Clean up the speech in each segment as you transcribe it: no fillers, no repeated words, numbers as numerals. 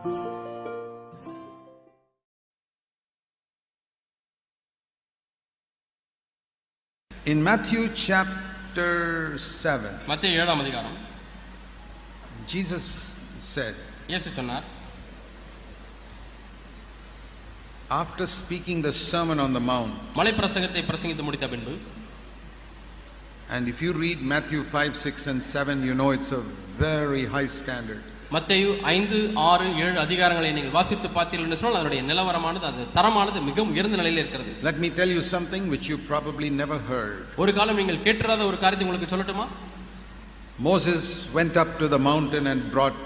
In Matthew chapter 7, மத்தேயு 7ஆம் அதிகாரம், Jesus said, இயேசு சொன்னார், after speaking the Sermon on the Mount, மலை பிரசங்கத்தை பிரசங்கித்து முடித்த பின்பு, and if you read Matthew 5, 6 and 7, you know it's a very high standard. மத்தேயு 5, 6, 7 அதிகாரங்களை நீங்கள் வாசித்து பார்த்தீர்கள் என்று சொன்னால் அதனுடைய நிலவரமானது, அது தரமானது மிகவும் உயர்ந்த நிலையில் இருக்கிறது. Let me tell you something which you probably never heard. ஒரு காலம் நீங்கள் கேட்டிராத ஒரு காரியத்தை உங்களுக்கு சொல்லட்டுமா? Moses went up to the mountain and brought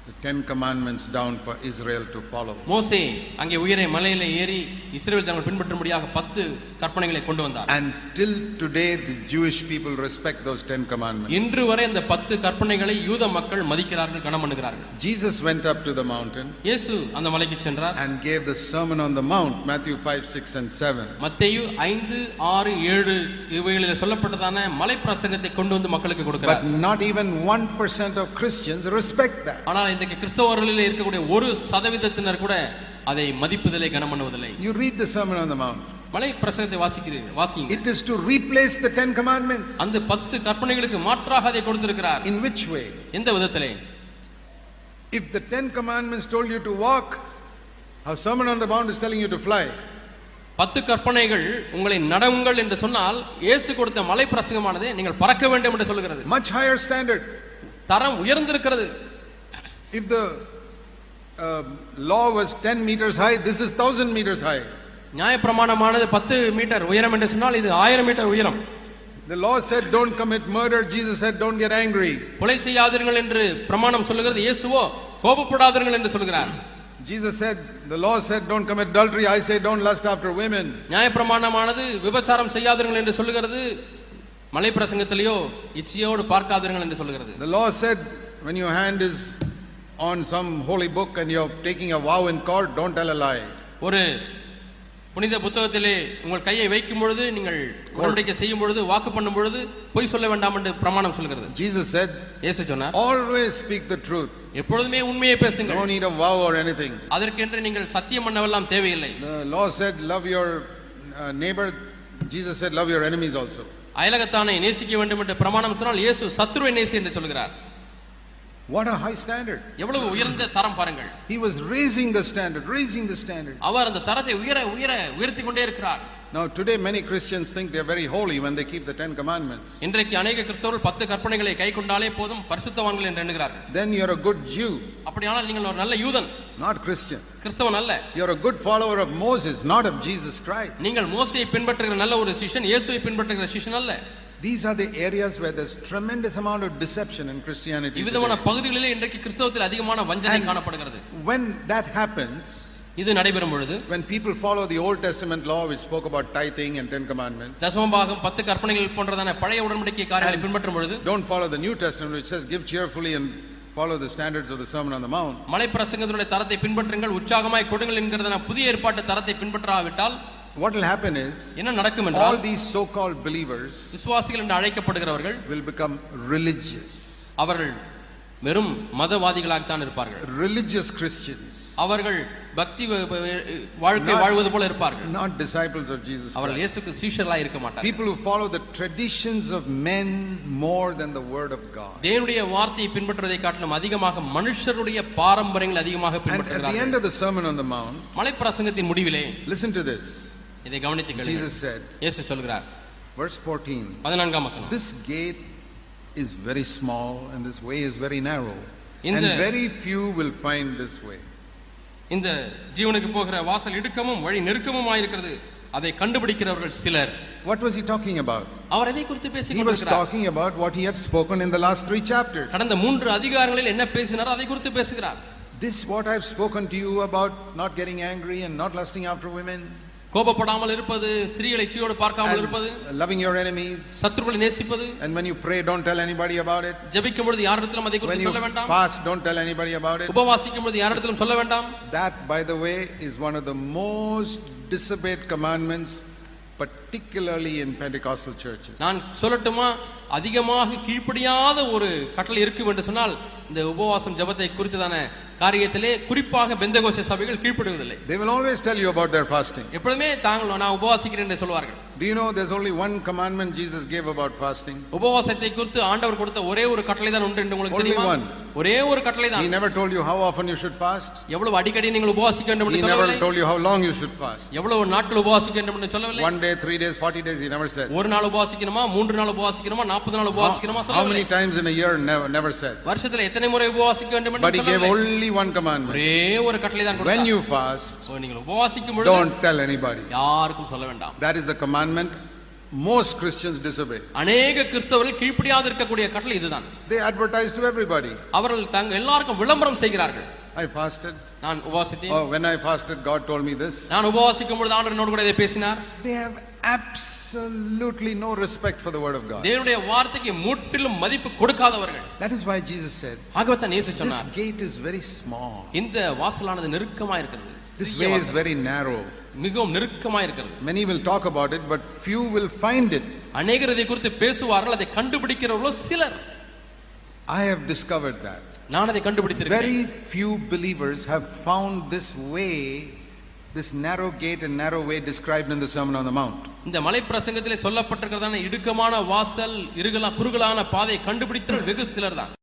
the 10 commandments down for Israel to follow. மோசே அங்கே உயர மலையிலே ஏறி இஸ்ரவேல் ஜனங்கள் பின்பற்றும்படியாக 10 கற்பனைகளை கொண்டு வந்தார். And till today the Jewish people respect those 10 commandments. இன்று வரை அந்த 10 கற்பனைகளை யூத மக்கள் மதிக்கிறார்கள், கனம் பண்ணுகிறார்கள். Jesus went up to the mountain. இயேசு அந்த மலைக்கு சென்றார். And gave the Sermon on the Mount, Matthew 5, 6 and 7. மத்தேயு 5, 6, 7 இவைகளில் சொல்லப்பட்டதான மலை பிரசங்கத்தை கொண்டு வந்து மக்களுக்கு கொடுக்கிறார். But not even 1% of Christians respect that. ஆனால் இன்றைக்கு கிறிஸ்தவர்களில் இருக்கக்கூடிய 1% கூட அதை மதிப்பதில்லை, கனம் பண்ணுவதில்லை. You read the Sermon on the Mount. மலை பிரசங்கத்தை வாசிங்க. It is to replace the 10 commandments. அந்த 10 கற்பனைகளுக்கு மாற்றாக அதை கொடுத்திருக்கிறார். In which way? எந்த விதத்திலே? If the 10 commandments told you to walk, how Sermon on the Mount is telling you to fly. 10 கற்பனைகள் உங்களை நடவுங்கள் என்று சொன்னால், இயேசு கொடுத்த மலை பிரசங்கமானது நீங்கள் பறக்க வேண்டும் என்று சொல்கிறது. Much higher standard. தரம் உயர்ந்திருக்கிறது. If the law was 10 meters high, this is 1000 meters high. நியாயப்பிரமாணமானது 10 metre உயரம் என்று சொன்னால் இது 1000 மீட்டர் உயரம். The law said don't commit murder, Jesus said don't get angry. கொலை செய்யாதீர்கள் என்று பிரமாணம் சொல்லுகிறது, இயேசுவோ கோபப்படாதீர்கள் என்று சொல்கிறார். Jesus said, the law said don't commit adultery, I say don't lust after women. நியாயப்பிரமாணமானது விபச்சாரம் செய்யாதீர்கள் என்று சொல்லுகிறது, மலை பிரசங்கத்திலேயோ இச்சையோடு பார்க்காதீர்கள் என்று சொல்கிறது. The law said when your hand is on some holy book and you're taking a vow in court, don't tell a lie. ஒரு புனித புத்தகத்திலே உங்கள் கையை வைக்கும் பொழுது, நீங்கள் உடன்படிக்கை செய்யும் பொழுது, வாக்கு பண்ணும் பொழுது பொய் சொல்ல வேண்டாம் என்று பிரமாணம் சொல்கிறது. Jesus said, இயேசு சொன்னார், always speak the truth. எப்பொழுதுமே உண்மையை பேசுங்கள். No need of vow or anything. அதற்கென்று நீங்கள் சத்தியம் பண்ணவெல்லாம் தேவையில்லை. The law said love your neighbor. Jesus said love your enemies also. அயலகத்தானை நேசிக்க வேண்டும் என்று பிரமாணம் சொன்னால், இயேசு சத்துருவை நேசி என்று சொல்கிறார். What a high standard. எவ்வளவு உயர்ந்த தரம் பாருங்கள். He was raising the standard. அவர் அந்த தரத்தை உயர்த்தி கொண்டே இருக்கிறார். Now today many Christians think they are very holy when they keep the 10 commandments. இன்றைக்கு अनेक கிறிஸ்தவர்கள் 10 கற்பனைகளை கைக்கொண்டாலே போதும் பரிசுத்தவான்கள் என்று எண்ணுகிறார்கள். Then you are a good Jew. அப்படியானால் நீங்கள் ஒரு நல்ல யூதன். Not Christian. கிறிஸ்தவன் அல்ல. You are a good follower of Moses, not of Jesus Christ. நீங்கள் மோசேயை பின்பற்றுகிற நல்ல ஒரு சிஷ்யன், இயேசுவை பின்பற்றுகிற சிஷ்யன் அல்ல. These are the areas where there's tremendous amount of deception in Christianity. இவ்விதமான பகுதிகளிலே இன்றைக்கு கிறிஸ்தவத்தில் அதிகமான வஞ்சனை காணப்படுகிறது. When that happens, இது நடைபெறும் பொழுது, when people follow the Old Testament law which spoke about tithing and 10 commandments, தசமபாகம் 10 கற்பனைகள் போன்றதான பழைய உடன்படிக்கை காரியங்களை பின்பற்றும் பொழுது, don't follow the New Testament which says give cheerfully and follow the standards of the Sermon on the Mount, மலை பிரசங்கத்தினுடைய தரத்தை பின்பற்றுங்கள், உற்சாகமாய் கொடுங்கள் என்கிறதான புதிய ஏற்பாட்டு தரத்தை பின்பற்றாவிட்டால் what will happen is என்ன நடக்கும் என்றால், all these so called believers விசுவாசிகள் என்று அழைக்கப்படுகிறவர்கள் will become religious. அவர்கள் வெறும் மதவாதிகளாக தான் இருப்பார்கள். Religious Christians. அவர்கள் பக்தி வாழ்க்கை வாழ்வது போல இருப்பார்கள். Not disciples of Jesus Christ. அவர்கள் இயேசுவுக்கு சீஷர்களாக இருக்க மாட்டார்கள். People who follow the traditions of men more than the word of God. தேவனுடைய வார்த்தையை பின்பற்றுவதை காட்டிலும் அதிகமாக மனுஷருடைய பாரம்பரியங்களை அதிகமாக பின்பற்றுகிறார்கள். At the end of the Sermon on the Mount, மலை பிரசங்கத்தின் முடிவிலே, listen to this. இதை கவனித்துக் கேளுங்கள். Jesus said, இயேசு சொல்கிறார், verse 14, 14ஆம் வசனம், this gate is very small and this way is very narrow and very few will find this way. இந்த ஜீவனுக்கு போகிற வாசல் இடுக்கமும் வழி நெருக்கமுமாய் இருக்கிறது, அதை கண்டுபிடிக்கிறவர்கள் சிலர். What was he talking about? அவர் எதை குறித்து பேசிக் கொண்டிருக்கிறார்? He was talking about what he had spoken in the last 3 chapters. கடந்த 3 அதிகாரங்களில் என்ன பேசினாரோ அதை குறித்து பேசுகிறார். This what I have spoken to you about not getting angry and not lusting after women, கோபப்படாமல் இருப்பது, ஸ்திரீகளை இச்சையோடு பார்க்காமல் இருப்பது, loving your enemies, சத்துருக்களை நேசிப்பது, and when you pray don't tell anybody about it, ஜெபிக்கும் பொழுது யாரிடத்திலும் அதை குறித்து சொல்ல வேண்டாம், fast don't tell anybody about it, உபவாசிக்கும் பொழுது யாரிடத்திலும் சொல்ல வேண்டாம். That by the way is one of the most disobeyed commandments, but particularly in Pentecostal churches. நான் சொல்லட்டுமா, அதிகமாக கீழ்ப்படியாத ஒரு கட்டளை இருக்கும் என்று சொன்னால் இந்த உபவாசம் ஜெபத்தை குறித்ததான காரியத்திலே குறிப்பாக பெந்தகோஸ்தே சபைகள் கீழ்ப்படுவதில்லை. They will always tell you about their fasting. எப்பொழுதுமே தாங்கள் நான் உபவாசிக்கிறேன் என்று சொல்வார்கள். Do you know there's only one commandment Jesus gave about fasting? உபவாசத்தை குறித்து ஆண்டவர் கொடுத்த ஒரே ஒரு கட்டளை தான் உண்டு என்று உங்களுக்கு தெரியுமா? ஒரே ஒரு கட்டளை தான். He never told you how often you should fast. எவ்வளவு அடிக்கடி நீங்கள் உபவாசிக்க வேண்டும் என்று சொல்லவில்லை. சொல்லவில்லை. He never told you how long you should fast. எவ்வளவு நாட்கள் உபவாசிக்க வேண்டும் என்று சொல்லவில்லை. 1 day, 3 days, 40 days, he never said. ஒரு நாள் உபவாசிக்கணுமா, 3 நாள் உபவாசிக்கணுமா, 40 நாள் உபவாசிக்கணுமா சொல்லவில்லை. How many times in a year? Never said. வருஷத்துல எத்தனை முறை உபவாசிக்க வேண்டும் என்று சொல்லவில்லை. But he gave only one commandment. ஒரே ஒரு கட்டளை தான் கொடுத்தார். When you fast, நீங்கள் உபவாசிக்கும் பொழுது don't tell anybody. யாருக்கும் சொல்ல வேண்டாம். That is the commandment most Christians disobey. அநேக கிறிஸ்தவர்கள் கீழ்ப்படியாது இருக்கக்கூடிய கட்டளை இதுதான். They advertise to everybody. அவர்கள் தங்க எல்லாருக்கும் விளம்பரம் செய்கிறார்கள். I fasted. நான் உபவாசித்தேன். Oh, when I fasted, God told me this. நான் உபவாசிக்கும் பொழுது ஆண்டவர் என்னோடு கூட இதை பேசினார். They have absolutely no respect for the word of God. தேவனுடைய வார்த்தைக்கு முற்றிலும் மதிப்பு கொடுக்காதவர்கள். That is why Jesus said, ஆகவே தான் இயேசு சொன்னார், this gate is very small. இந்த வாசலானது நெருக்கமாக இருக்கிறது. This way is very narrow. மிகவும் நெருக்கமாக இருக்கிறது. Many will talk about it, but few will find it. அநேகர் இதை குறித்து பேசுவார்கள், அதை கண்டுபிடிக்கிறவர்களோ சிலர். I have discovered that. நான் அதை கண்டுபிடித்திருக்கிறேன். Very few believers have found this way, this narrow gate and narrow way described in the Sermon on the Mount. இந்த மலை பிரசங்கத்திலே சொல்லப்பட்டிருக்கிறதான இடுக்கமான வாசல், குறுகலான பாதையை கண்டுபிடித்தவர்கள் வெகு சிலர் தான்.